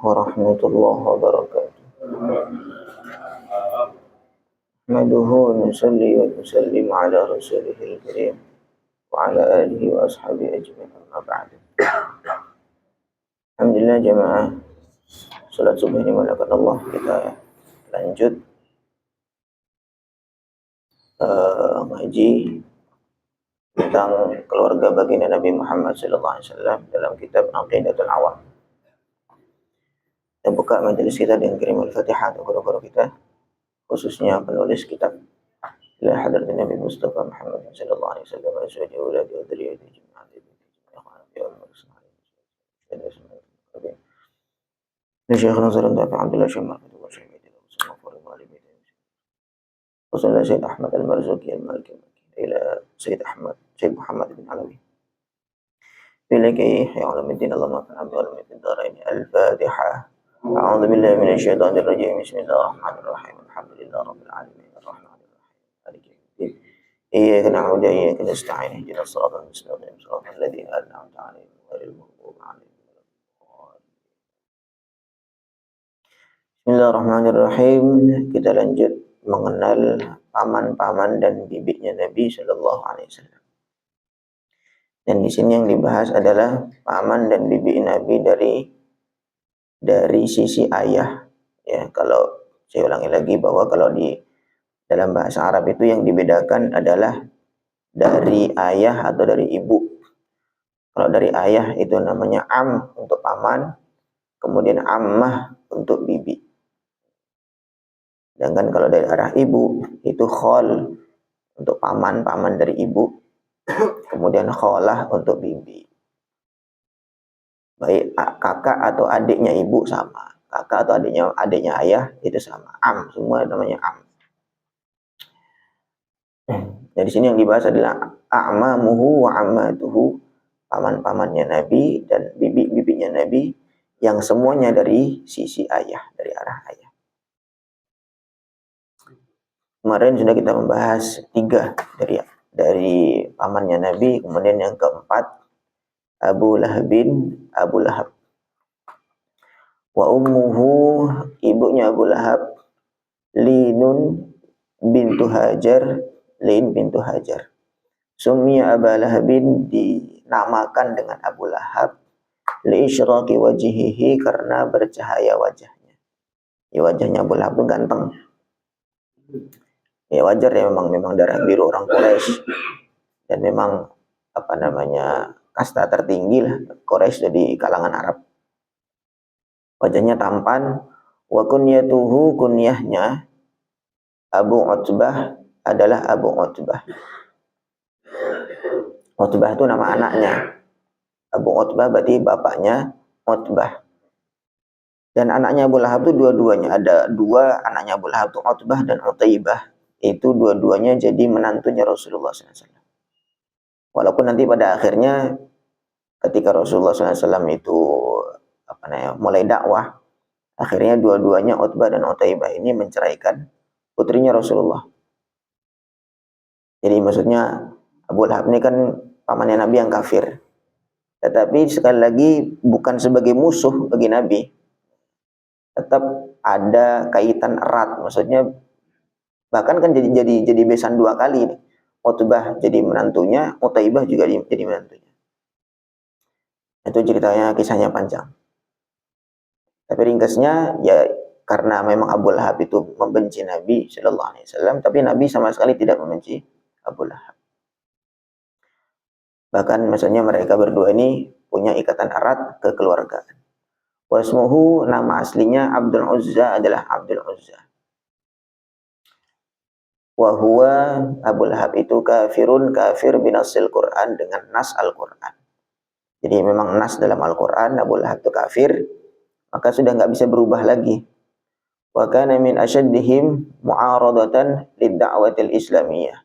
warahmatullahi wabarakatuh. Nahmaduhu wa nusalli wa nusallim ala rasulihil karim wa ala alihi wa ashabihi ajma'in, amma ba'd. Alhamdulillah jamaah, salat subuh ini mulakan Allah. Kita lanjut ngaji tentang keluarga baginda Nabi Muhammad SAW dalam kitab Aqidatul Awam. Kita buka majelis kita dengan kirim al-Fatihah untuk guru-guru kita, khususnya penulis kitab ila hadratin Nabi Mustafa Muhammad sallallahu alaihi wasallam wa azwajihi wa auladihi wa dzurriyyatihi jami'an li Syekh Nazar Dafi Abdullah Syamar wa Syekh Rasulullah Sayyid Ahmad Al-Marzuki Al-Maliki ila Sayyid Muhammad bin Alawi bilaki ya ulumuddin Allahumma fa'al bi ulumuddin darain al-Fatihah. A'udzu billahi minasy syaithanir rajim. Bismillahirrahmanirrahim. Alhamdulillahi rabbil alamin arrahmanir rahim maliki yaumiddin. Iyyaka na'budu wa iyyaka nasta'in ihdinas siratal mustaqim siratal ladzina an'amta 'alaihim ghairil maghdubi 'alaihim waladdallin. Bismillahirrahmanirrahim. Kita lanjut mengenal paman-paman dan bibiknya Nabi sallallahu alaihi wasallam. Dan di sini yang dibahas adalah paman dan bibi Nabi dari sisi ayah. Ya, kalau saya ulangi lagi bahwa kalau di dalam bahasa Arab itu yang dibedakan adalah dari ayah atau dari ibu. Kalau dari ayah itu namanya am untuk paman, kemudian ammah untuk bibi. Sedangkan kalau dari arah ibu itu khol untuk paman dari ibu, kemudian kholah untuk bibi. Baik kakak atau adiknya ibu sama, kakak atau adiknya ayah itu sama, am, semua namanya am. Jadi sini yang dibahas adalah a'mamuhu wa ammatuhu, paman-pamannya Nabi dan bibi-bibinya Nabi yang semuanya dari sisi ayah, dari arah ayah. Kemarin sudah kita membahas 3 dari pamannya Nabi, kemudian yang keempat Abu Lahab. Wa ummuhu, ibunya Abu Lahab, Lin bintu Hajar. Summiya Abu Lahabin, dinamakan dengan Abu Lahab, li isyraqi wajhihi, karena bercahaya wajahnya. Ya, wajahnya Abu Lahab itu ganteng. Ya wajar ya, memang darah biru orang Quraisy dan memang kasta tertinggi lah Quraisy dari kalangan Arab. Wajahnya tampan. Wa kunyatuhu, kunyahnya Abu Utbah adalah Abu Utbah. Utbah itu nama anaknya. Abu Utbah berarti bapaknya Utbah. Dan anaknya Abu Lahab itu dua-duanya, ada 2 anaknya Abu Lahab itu Utbah dan Utaibah. Itu dua-duanya jadi menantunya Rasulullah SAW. Walaupun nanti pada akhirnya ketika Rasulullah SAW itu mulai dakwah, akhirnya dua-duanya Utbah dan Utaibah ini menceraikan putrinya Rasulullah. Jadi maksudnya Abu Lahab ini kan pamannya Nabi yang kafir. Tetapi sekali lagi bukan sebagai musuh bagi Nabi. Tetap ada kaitan erat, maksudnya bahkan kan jadi besan 2 kali nih. Utbah jadi menantunya, Utaibah juga jadi menantunya. Itu ceritanya, kisahnya panjang. Tapi ringkasnya ya karena memang Abu Lahab itu membenci Nabi Sallallahu Alaihi Wasallam, tapi Nabi sama sekali tidak membenci Abu Lahab. Bahkan maksudnya mereka berdua ini punya ikatan erat kekeluargaan. Wasmuhu, nama aslinya Abdul Uzza adalah Abdul Uzza. Wa huwa, Abu Lahab itu kafir binasil Quran, dengan nas Al-Quran. Jadi memang nas dalam Al-Quran, Abu Lahab itu kafir, maka sudah nggak bisa berubah lagi. Wa kana min asyaddihim mu'aradatan lid-da'watil islamiyah.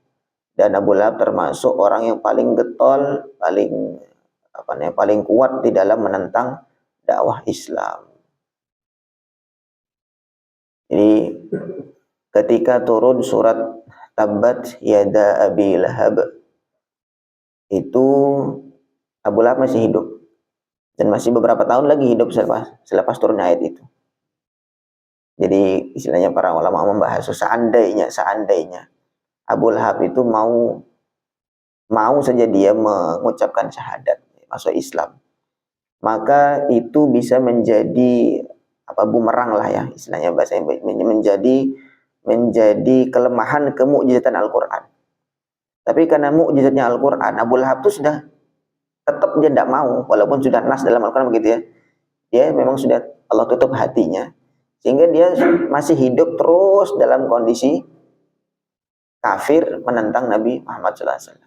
Dan Abu Lahab termasuk orang yang paling getol, paling kuat di dalam menentang dakwah Islam. Jadi ketika turun surat Tabbat Yada Abi Lahab, itu Abu Lahab masih hidup. dan masih beberapa tahun lagi hidup selepas turunnya ayat itu. Jadi istilahnya para ulama membahas seandainya Abu Lahab itu mau saja dia mengucapkan syahadat, masuk Islam, maka itu bisa menjadi bumerang lah ya, istilahnya bahasanya, menjadi kelemahan kemukjizatan Al-Qur'an. Tapi karena mukjizatnya Al-Qur'an, Abu Lahab itu sudah tetap dia tidak mau, walaupun sudah nas dalam Al-Qur'an begitu ya. Dia memang sudah Allah tutup hatinya, sehingga dia masih hidup terus dalam kondisi kafir menentang Nabi Muhammad SAW.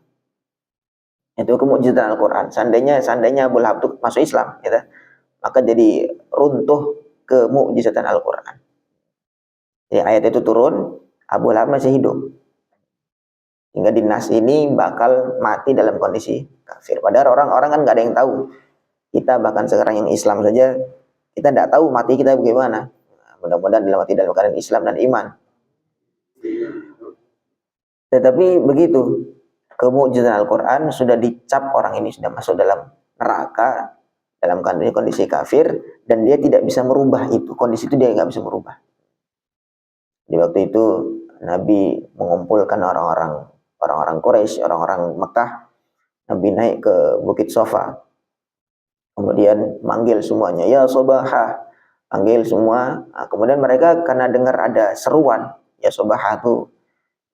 Itu kemukjizatan Al-Qur'an. Seandainya Abu Lahab itu masuk Islam, gitu, maka jadi runtuh kemukjizatan Al-Qur'an. Jadi ayat itu turun, Abu Lahab masih hidup. Hingga di nas ini bakal mati dalam kondisi kafir. Padahal orang-orang kan nggak ada yang tahu. Kita bahkan sekarang yang Islam saja, kita tidak tahu mati kita bagaimana. Mudah-mudahan mati dalam keadaan Islam dan iman. Tetapi begitu, kemukjizatan Al-Quran sudah dicap orang ini sudah masuk dalam neraka, dalam kondisi kafir, dan dia tidak bisa merubah itu. Kondisi itu dia nggak bisa merubah. Di waktu itu Nabi mengumpulkan orang-orang Quraisy, orang-orang Mekah. Nabi naik ke Bukit Sofa, kemudian manggil semuanya, ya Sobahah, panggil semua. Nah, kemudian mereka karena dengar ada seruan, ya Sobahah itu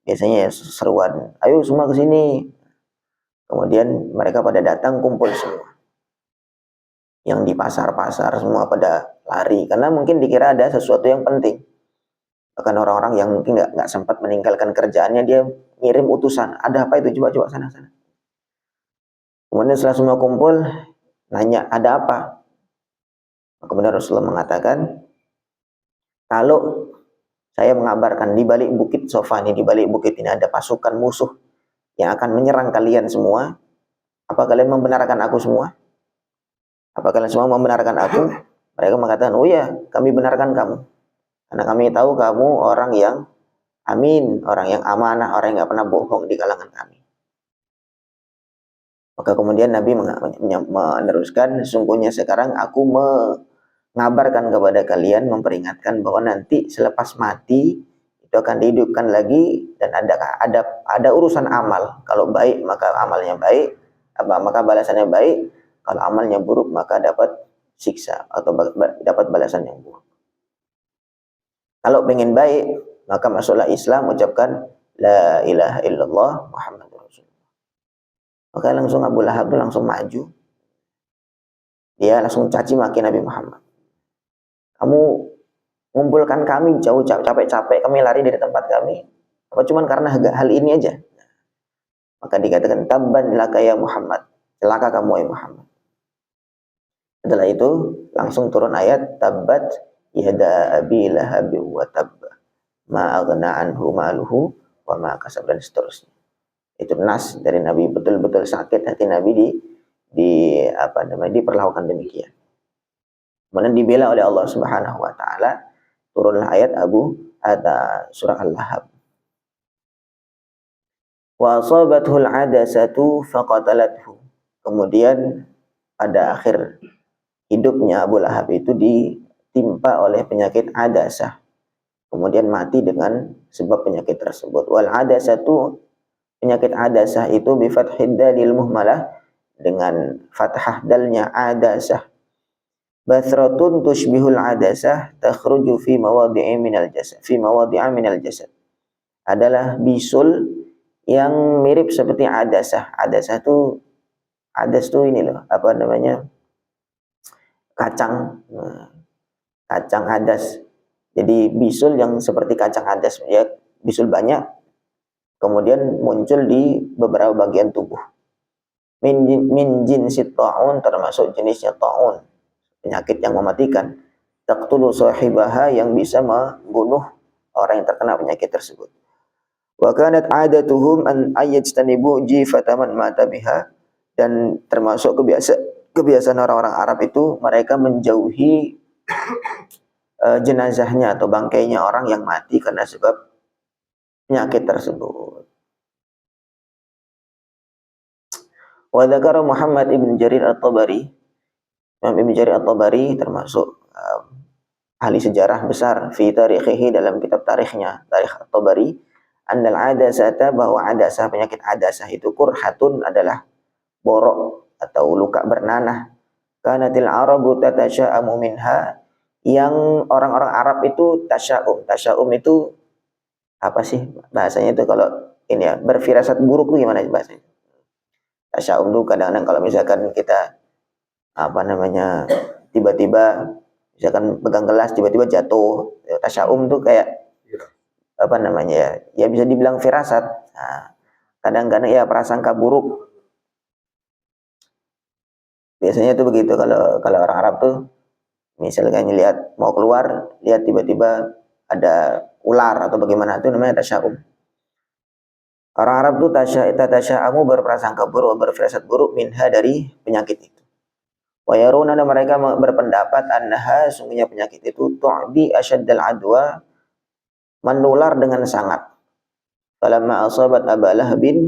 biasanya seruan, ayo semua ke sini. Kemudian mereka pada datang, kumpul semua. Yang di pasar-pasar semua pada lari, karena mungkin dikira ada sesuatu yang penting. Bahkan orang-orang yang mungkin nggak sempat meninggalkan kerjaannya, dia ngirim utusan, ada apa itu, coba sana. Kemudian setelah semua kumpul, nanya ada apa. Kemudian Rasulullah mengatakan, kalau saya mengabarkan di balik bukit Sofa ini, di balik bukit ini ada pasukan musuh yang akan menyerang kalian semua, apa kalian membenarkan aku semua? Apa kalian semua membenarkan aku? Mereka mengatakan, oh ya, kami benarkan kamu. Karena kami tahu kamu orang yang amin, orang yang amanah, orang yang nggak pernah bohong di kalangan kami. Maka kemudian Nabi meneruskan, sesungguhnya sekarang aku mengabarkan kepada kalian, memperingatkan bahwa nanti selepas mati itu akan dihidupkan lagi, dan ada urusan amal. Kalau baik maka amalnya baik, maka balasannya baik. Kalau amalnya buruk maka dapat siksa atau dapat balasan yang buruk. Kalau pengen baik maka masuklah Islam, ucapkan la ilaha illallah Muhammadur Rasulullah. Maka langsung Abu Lahab langsung maju. Dia langsung caci maki Nabi Muhammad. Kamu ngumpulkan kami jauh capek-capek, kami lari dari tempat kami, apa cuman karena hal ini aja? Maka dikatakan tabban laka ya Muhammad, celaka kamu ya Muhammad. Setelah itu langsung turun ayat tabbat yada abi lahab wa tabba ma aghna anhu maluhu wa ma kasab, dan seterusnya. Itu nas dari Nabi, betul-betul sakit hati Nabi diperlakukan demikian. Kemudian dibela oleh Allah Subhanahu wa taala, turunlah ayat surah Al-Lahab. Wa asabathul adasatu faqatalathu. Kemudian pada akhir hidupnya Abu Lahab itu ditimpa oleh penyakit adasah. Kemudian mati dengan sebab penyakit tersebut. Wal adasatu, penyakit adasah itu bi fathid dalil muhmalah, dengan fathah dalnya adasah. Bathratun tushbihul adasah takhruju fi mawadhi'i minal jasad. Adalah bisul yang mirip seperti adasah. Adas itu ini loh, apa namanya? Kacang adas. Jadi bisul yang seperti kacang adas, ya, bisul banyak kemudian muncul di beberapa bagian tubuh. Min jinsit ta'un, termasuk jenisnya ta'un, penyakit yang mematikan. Taqtulu sahibaha, yang bisa membunuh orang yang terkena penyakit tersebut. Wa kanat 'adatuhum an ayajtanibu jifata man mata biha, dan termasuk kebiasaan orang-orang Arab itu mereka menjauhi jenazahnya atau bangkainya orang yang mati karena sebab penyakit tersebut. Wa dzakara Muhammad ibn Jarir at-Tabari Imam Ibnu Jarir At-Tabari termasuk ahli sejarah besar fi tarikhihi, dalam kitab tarikhnya, Tarikh At-Tabari, annal adasata, bahwa adasah, penyakit adasah itu kurhatun, adalah borok atau luka bernanah. Kanatil arabu tatasya'amu minha, yang orang-orang Arab itu tasya'um. Tasya'um itu apa sih bahasanya itu kalau ini ya, berfirasat buruk tuh gimana bahasanya? Tasya'um tuh kadang-kadang kalau misalkan kita apa namanya, tiba-tiba misalkan pegang gelas tiba-tiba jatuh, tasya'um tuh kayak apa namanya ya, ya bisa dibilang firasat. Nah, kadang-kadang ya prasangka buruk. Biasanya tuh begitu kalau kalau orang Arab tuh, misalnya lihat mau keluar, lihat tiba-tiba ada ular atau bagaimana, itu namanya tasya'um. Orang Arab tuh tasya'amu, berprasangka buruk, berfirasat buruk, minha, dari penyakit itu. Wa yaruna, mereka berpendapat, annaha, sungguhnya penyakit itu, tu'di asyaddal adwa, menular dengan sangat. Falamma asabat Aba Lahabin,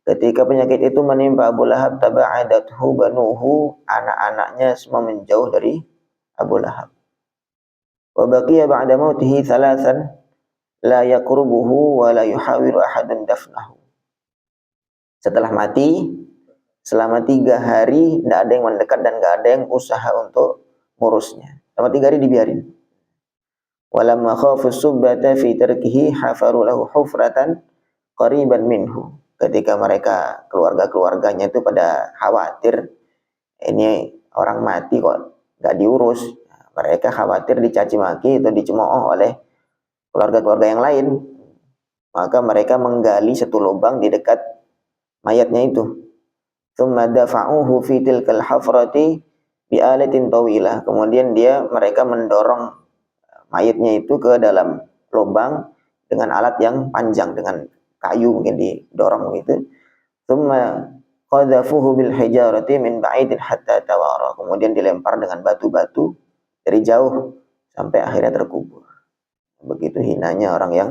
ketika penyakit itu menimpa Abu Lahab, taba'adathu banuhu, anak-anaknya semua menjauh dari Abu Lahab. Wa baqiya ba'da mautihi thalathan, la yaqrubuhu wa la yuhawiru ahadun dafnahu. Setelah mati, selama 3 hari tidak ada yang mendekat dan tidak ada yang usaha untuk ngurusnya. Selama 3 hari dibiarin. Walamma khafu subbata fi tarkihi hafaru lahu hufratan qariban minhu. Ketika mereka, keluarga-keluarganya itu pada khawatir ini orang mati kok nggak diurus, mereka khawatir dicaci maki atau dicemooh oleh keluarga-keluarga yang lain, maka mereka menggali satu lubang di dekat mayatnya itu. Tsumma dafa'uhu fi tilkal hafrati bi alatin tawilah. Kemudian mereka mendorong mayatnya itu ke dalam lubang dengan alat yang panjang, dengan kayu mungkin didorong begitu. Tsumma qadhafuhu bil hijarati min ba'idin hatta tawara. Kemudian dilempar dengan batu-batu dari jauh sampai akhirnya terkubur. Begitu hinanya orang yang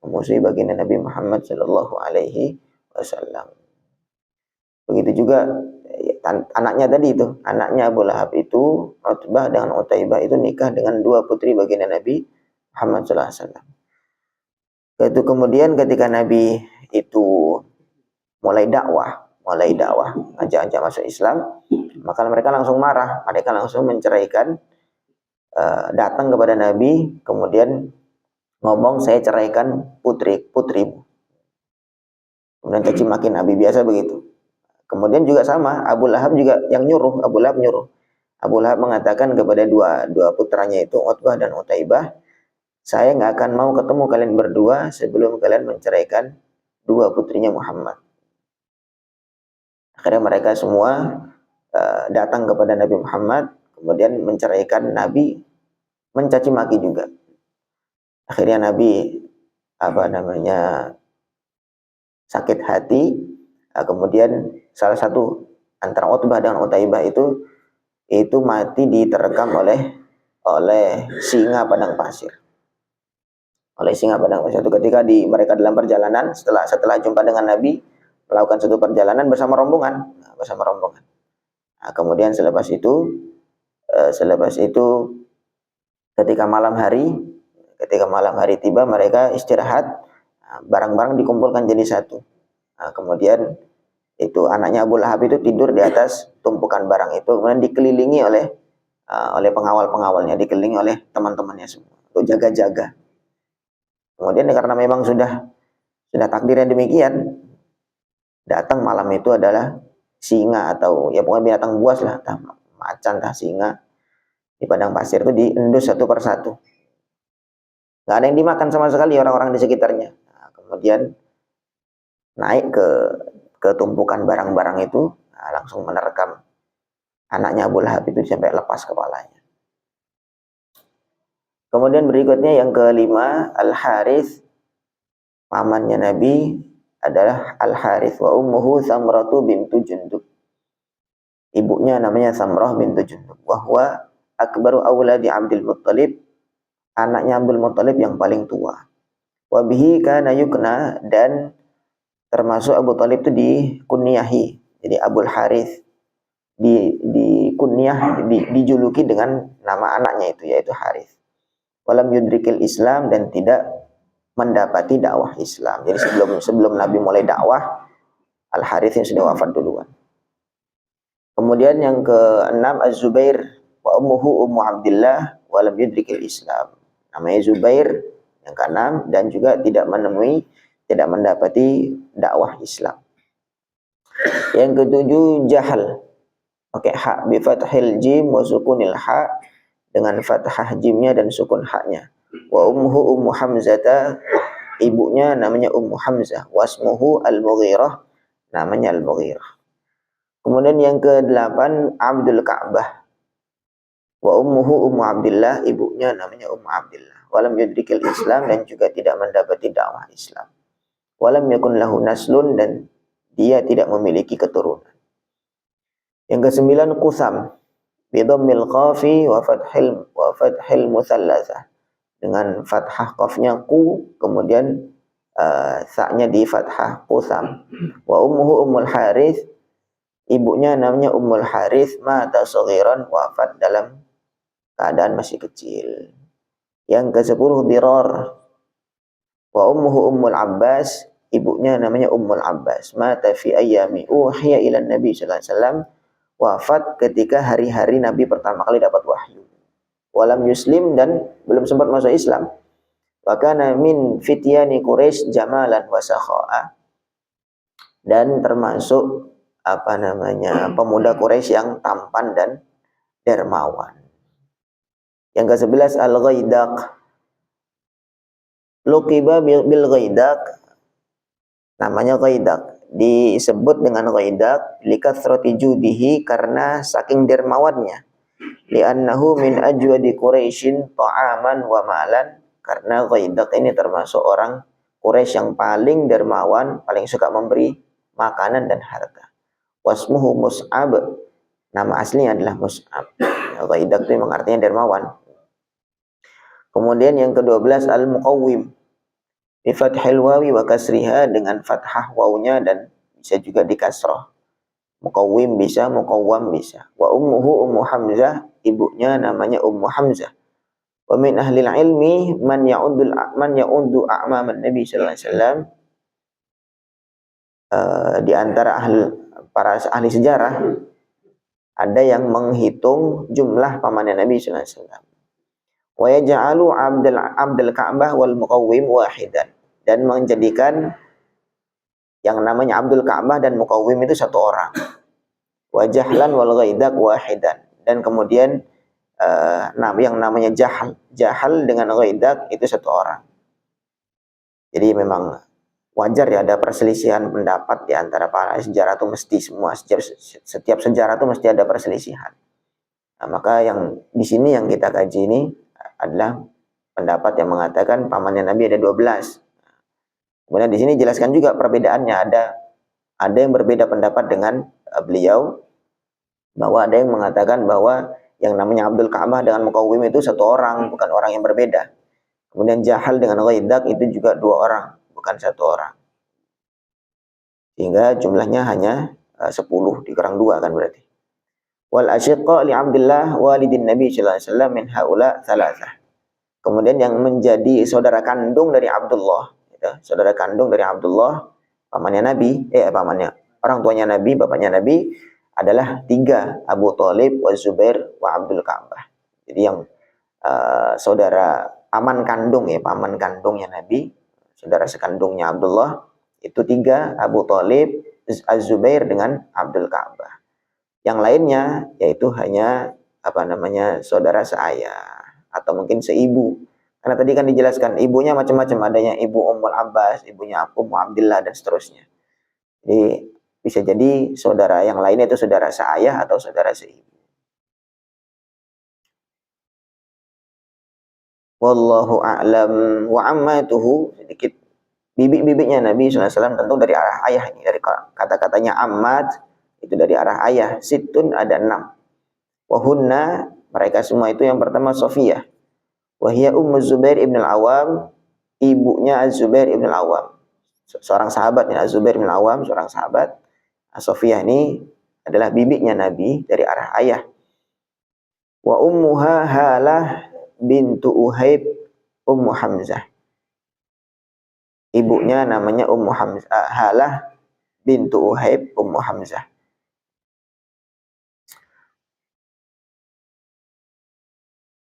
memusuhi baginda Nabi Muhammad sallallahu alaihi wasallam. Begitu juga anaknya tadi itu, anaknya Abu Lahab itu, Utbah dengan Utaibah itu nikah dengan 2 putri baginda Nabi Muhammad sallallahu alaihi wasallam. Itu kemudian ketika Nabi itu mulai dakwah, ngajak-ngajak masuk Islam, maka mereka langsung marah, mereka langsung menceraikan, datang kepada Nabi, kemudian ngomong, saya ceraikan putrimu. Kemudian caci maki Nabi, biasa begitu. Kemudian juga sama, Abu Lahab juga yang nyuruh, Abu Lahab mengatakan kepada dua putranya itu, Utbah dan Utaibah, saya nggak akan mau ketemu kalian berdua sebelum kalian menceraikan 2 putrinya Muhammad. Akhirnya mereka semua datang kepada Nabi Muhammad, kemudian menceraikan Nabi, mencaci maki juga. Akhirnya Nabi sakit hati. Kemudian salah satu antara Utbah dan Utaibah itu mati diterkam oleh singa padang pasir. Itu ketika mereka dalam perjalanan, setelah jumpa dengan Nabi, melakukan satu perjalanan bersama rombongan. Nah, kemudian selepas itu ketika malam hari tiba, mereka istirahat, barang-barang dikumpulkan jadi satu. Nah, kemudian itu anaknya Abu Lahab itu tidur di atas tumpukan barang itu, kemudian dikelilingi oleh pengawal-pengawalnya, dikelilingi oleh teman-temannya semua untuk jaga-jaga. Kemudian karena memang sudah takdirnya demikian, datang malam itu adalah singa atau ya pokoknya binatang buas lah, entah macan, entah singa, di padang pasir itu diendus satu persatu. Nggak ada yang dimakan sama sekali orang-orang di sekitarnya. Nah, kemudian naik ke tumpukan barang-barang itu, langsung menerkam anaknya Abu Lahab itu sampai lepas kepalanya. Kemudian berikutnya yang kelima, Al-Harith, pamannya Nabi adalah Al-Harith, wa ummuhu Samratu bintu Jundub. Ibunya namanya Samrah bintu Jundub. Wa huwa akbaru awladi Abdul Muttalib, anaknya Abdul Muttalib yang paling tua. Wa bihi kana yukna, dan termasuk Abu Thalib itu dikunyahi. Jadi Abul Harith dikunyah kunyah dijuluki dengan nama anaknya itu, yaitu Harith. Walam yudrikil Islam, dan tidak mendapati dakwah Islam. Jadi sebelum Nabi mulai dakwah, Al Harith yang sudah wafat duluan. Kemudian yang keenam Az-Zubair wa ummuhu Ummu Abdillah walam yudrikil Islam. Namanya Zubair yang keenam, dan juga tidak mendapati dakwah Islam. Yang ketujuh Jahal, pakai hak bi fathil jim wa sukunil ha, dengan fathah jimnya dan sukun haknya. Wa ummuhu Ummu Hamzah, ibunya namanya Ummu Hamzah. Wasmuhu Al-Mughirah, namanya Al-Mughirah. Kemudian yang ke-8 Abdul Ka'bah. Wa ummuhu Ummu Abdillah, ibunya namanya Ummu Abdillah. Walam yudrikil Islam, dan juga tidak mendapati dakwah Islam. Walam yakun lahu naslun, dan dia tidak memiliki keturunan. Yang ke-9 Qutham bidhammil qafi wa fathil mutsallasah, dengan fathah qafnya ku, kemudian sa-nya di fathah Qutham. Wa ummuhu Ummul Harith, ibunya namanya Ummul Harith, mata saghiran, wafat dalam keadaan masih kecil. Yang ke-10 Dirar, wa ummuhu Ummul Abbas, ibunya namanya Ummul Abbas, mata fi ayyami uhiya ila Nabi sallallahu alaihi wasallam, wafat ketika hari-hari Nabi pertama kali dapat wahyu. Walam yuslim, dan belum sempat masuk Islam. Wa kana min fityani Quraisy jamalan wa sakha'a, dan termasuk pemuda Quraisy yang tampan dan dermawan. Yang ke-11 Al-Ghaidaq, luqiba bil Ghaidaq, namanya Ghaidaq, disebut dengan Ghaidaq likathrati judihi, karena saking dermawannya. Li'annahu min ajwadi Quraisyin ta'aman wa malan, karena Ghaidaq ini termasuk orang Quraisy yang paling dermawan, paling suka memberi makanan dan harta. Wasmuhu Mus'ab, nama aslinya adalah Mus'ab. Ghaidaq itu memang artinya dermawan. Kemudian yang ke-12 Al-Muqawwim bi fathil wawi wa kasriha, dengan fathah wawunya dan bisa juga di kasrah. Muqawwim bisa, muqawwam bisa. Wa ummuhu Ummu Hamzah, ibunya namanya Ummu Hamzah. Wa min ahlil ilmi man ya'uddu a'maman Nabi sallallahu alaihi wasallam, di antara para ahli sejarah ada yang menghitung jumlah pamannya Nabi sallallahu alaihi wasallam. Wa yaj'alu Abdul Ka'bah wal Muqawwim wahidan, dan menjadikan yang namanya Abdul Ka'bah dan Muqawwim itu satu orang. Wa Jahlan wal Ghaidaq wahidan, dan kemudian yang namanya Jahal dengan Ghaidaq itu satu orang. Jadi memang wajar ya ada perselisihan pendapat di antara para sejarah, itu mesti setiap sejarah itu mesti ada perselisihan. Nah, maka yang di sini yang kita kaji ini adalah pendapat yang mengatakan pamannya Nabi ada 12. Kemudian di sini jelaskan juga perbedaannya, ada yang berbeda pendapat dengan beliau, bahwa ada yang mengatakan bahwa yang namanya Abdul Ka'bah dengan Muqawwim itu satu orang, bukan orang yang berbeda. Kemudian Jahal dengan Ghaidaq itu juga dua orang, bukan satu orang. Sehingga jumlahnya hanya 10 dikurang 2 kan berarti. Wal asyiqa li Abdullah walidin Nabi sallallahu alaihi wasallam min haula thalathah. Kemudian yang menjadi saudara kandung dari Abdullah, gitu, saudara kandung dari Abdullah, pamannya Nabi, orang tuanya Nabi, bapaknya Nabi adalah 3, Abu Thalib, wa Zubair, wa Abdul Ka'bah. Jadi yang saudara paman kandungnya Nabi, saudara sekandungnya Abdullah itu 3, Abu Thalib, Az-Zubair dengan Abdul Ka'bah. Yang lainnya yaitu hanya saudara seayah atau mungkin seibu. Karena tadi kan dijelaskan ibunya macam-macam, adanya ibu Ummul Abbas, ibunya Ummu Abdillah dan seterusnya. Jadi bisa jadi saudara yang lainnya itu saudara seayah atau saudara seibu. Wallahu a'lam. Wa ammatuhu, sedikit bibik-bibiknya Nabi SAW tentu dari arah ayah ini, dari kata-katanya ammat itu dari arah ayah. Situn ada 6. Wahunna, mereka semua itu yang pertama Sofiyah. Wahia Ummu Zubair ibn al-Awam, ibunya Az-Zubair ibn al-Awam, seorang sahabat ya. Az-Zubair ibn al-Awam seorang sahabat. Sofiyah ini adalah bibiknya Nabi dari arah ayah. Wa ummuha Halah bintu Uhaib Ummu Hamzah. Ibunya namanya Ummu Hamzah, Halah bintu Uhaib Ummu Hamzah.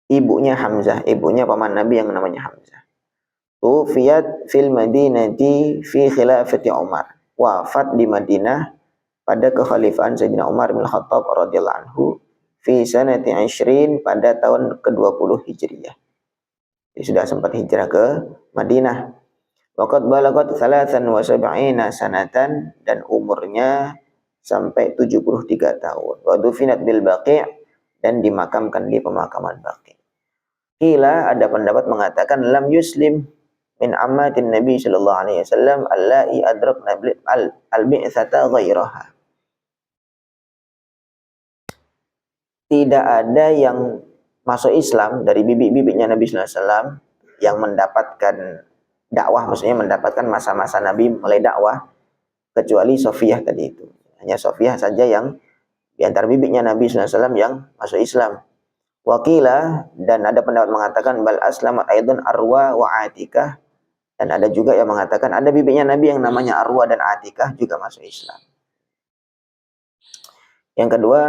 Ibunya Hamzah, ibunya paman Nabi yang namanya Hamzah. Tufiyat fil Madinati fi khilafati Umar. Wafat di Madinah pada kekhalifahan Sayyidina Umar bin Khattab radhiyallahu anhu fi sanati 20 pada tahun ke-20 Hijriah. Dia sudah sempat hijrah ke Madinah. Waqad balagat 73 sanatan dan umurnya sampai 73 tahun. Wa dufinat bil Baqi' dan dimakamkan di pemakaman Baqi'. Qila ada pendapat mengatakan lam yuslim min ammatin Nabi sallallahu alaihi wasallam allai adrakna al-bi'tsata ghairaha. Tidak ada yang masuk Islam dari bibi-bibinya Nabi sallallahu alaihi wasallam yang mendapatkan dakwah, maksudnya mendapatkan masa-masa Nabi mulai dakwah, kecuali Sofiyah tadi itu. Hanya Sofiyah saja yang di antara bibinya Nabi sallallahu alaihi wasallam yang masuk Islam. Wakila, dan ada pendapat mengatakan bal aslamat aidun Arwa wa Atikah, dan ada juga yang mengatakan ada bibinya Nabi yang namanya Arwa dan Atikah juga masuk Islam. Yang kedua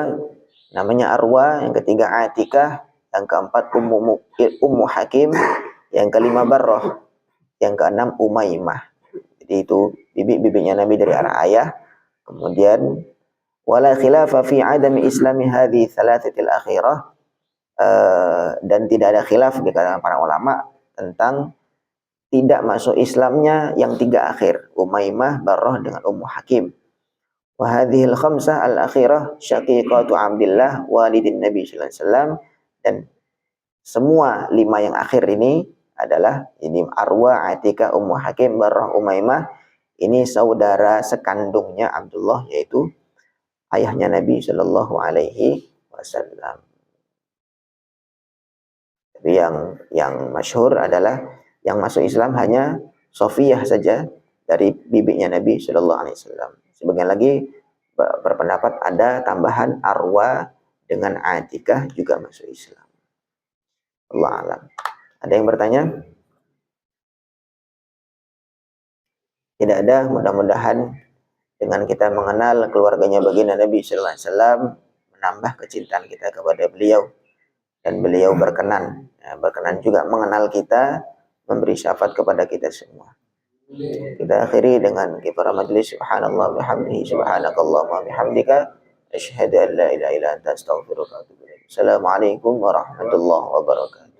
namanya Arwa, yang ketiga Atikah, yang keempat Ummu Hakim, yang kelima Barrah, yang keenam Umaymah. Jadi itu bibi-bibinya Nabi dari arah ayah. Kemudian wala khilafa fi adami islami hadhihi thalathatil akhirah. Dan tidak ada khilaf di kalangan para ulama tentang tidak masuk Islamnya yang tiga akhir, Umaymah, Barrah dengan Ummu Hakim. Wa hadhil khamsah al-akhirah syaqiqatu Abdillah walidin Nabi sallallahu alaihi wasallam, dan semua lima yang akhir ini adalah ini Arwa, Atikah, Ummu Hakim, Barrah, Umaymah, ini saudara sekandungnya Abdullah, yaitu ayahnya Nabi sallallahu alaihi wasallam. Tapi yang masyhur adalah yang masuk Islam hanya Sofiyah saja dari bibinya Nabi Shallallahu Alaihi Wasallam. Sebagian lagi berpendapat ada tambahan Arwa dengan Atikah juga masuk Islam. Allah alam. Ada yang bertanya? Tidak ada. Mudah-mudahan dengan kita mengenal keluarganya baginda Nabi Shallallahu Alaihi Wasallam menambah kecintaan kita kepada beliau. Dan beliau berkenan juga mengenal kita, memberi syafaat kepada kita semua. Kita akhiri dengan kifarah majlis. Subhanallah bihamdihi, subhanakallahumma bihamdika, asyhadu an la ilaha illa anta, astaghfiruka wa atubu ilaik. Assalamualaikum warahmatullahi wabarakatuh.